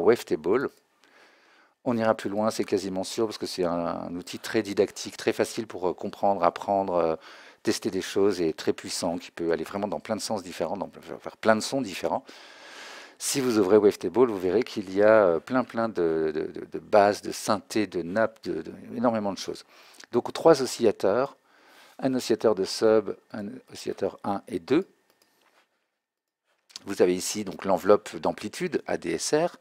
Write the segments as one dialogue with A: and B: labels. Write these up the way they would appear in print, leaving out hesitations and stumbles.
A: Wavetable. On ira plus loin, c'est quasiment sûr, parce que c'est un outil très didactique, très facile pour comprendre, apprendre, tester des choses, et très puissant, qui peut aller vraiment dans plein de sens différents, faire plein de sons différents. Si vous ouvrez Wavetable, vous verrez qu'il y a plein de bases, de synthés, de nappes, énormément de choses. Donc 3 oscillateurs, un oscillateur de sub, un oscillateur 1 et 2. Vous avez ici donc l'enveloppe d'amplitude ADSR,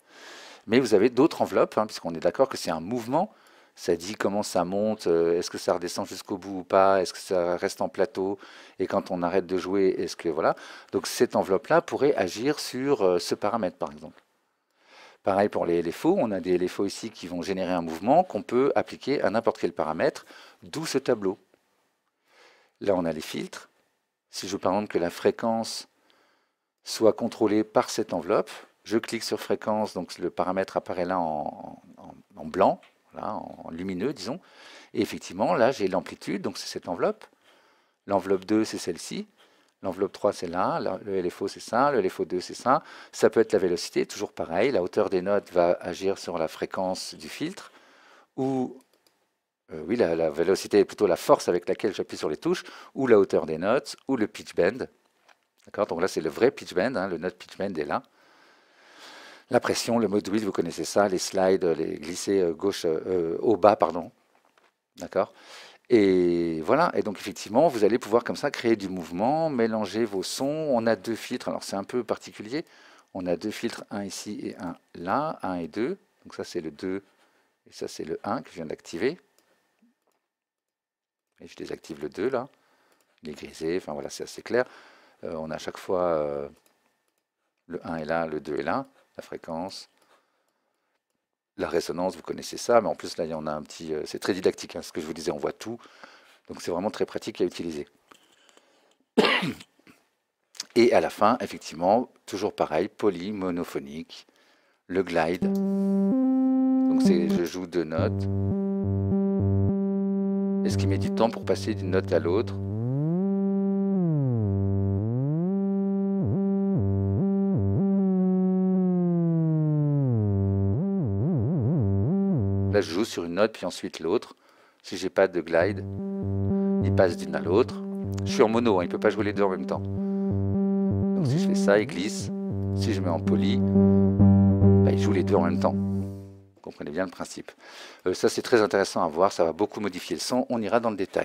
A: mais vous avez d'autres enveloppes, hein, puisqu'on est d'accord que c'est un mouvement. Ça dit comment ça monte, est-ce que ça redescend jusqu'au bout ou pas, est-ce que ça reste en plateau, et quand on arrête de jouer, est-ce que voilà. Donc cette enveloppe-là pourrait agir sur ce paramètre, par exemple. Pareil pour les LFO, on a des LFO ici qui vont générer un mouvement qu'on peut appliquer à n'importe quel paramètre, d'où ce tableau. Là, on a les filtres. Si je veux par exemple que la fréquence soit contrôlée par cette enveloppe, je clique sur fréquence, donc le paramètre apparaît là en blanc, là, en lumineux, disons. Et effectivement, là, j'ai l'amplitude, donc c'est cette enveloppe. L'enveloppe 2, c'est celle-ci. L'enveloppe 3, c'est là. Le LFO, c'est ça. Le LFO 2, c'est ça. Ça peut être la vélocité, toujours pareil. La hauteur des notes va agir sur la fréquence du filtre. Ou, oui, la vélocité est plutôt la force avec laquelle j'appuie sur les touches. Ou la hauteur des notes. Ou le pitch bend. D'accord. Donc là, c'est le vrai pitch bend. Hein, le note pitch bend est là. La pression, le mode wheel, vous connaissez ça, les slides, les glissés au bas, pardon. D'accord. Et voilà, et donc effectivement, vous allez pouvoir comme ça créer du mouvement, mélanger vos sons. On a 2 filtres, alors c'est un peu particulier. On a 2 filtres, un ici et un là, 1 et 2. Donc ça c'est le 2 et ça c'est le 1 que je viens d'activer. Et je désactive le 2 là. Il est grisé, enfin voilà, c'est assez clair. On a à chaque fois le 1 est là, le 2 est là, la fréquence. La résonance, vous connaissez ça, mais en plus là, il y en a un petit... c'est très didactique, hein, ce que je vous disais, on voit tout. Donc c'est vraiment très pratique à utiliser. Et à la fin, effectivement, toujours pareil, poly, monophonique, le glide. Donc je joue 2 notes. Et ce qui met du temps pour passer d'une note à l'autre. Là, je joue sur une note, puis ensuite l'autre. Si j'ai pas de glide, il passe d'une à l'autre. Je suis en mono, hein, il ne peut pas jouer les deux en même temps. Donc si je fais ça, il glisse. Si je mets en poly, bah, il joue les deux en même temps. Vous comprenez bien le principe. Ça, c'est très intéressant à voir, ça va beaucoup modifier le son. On ira dans le détail.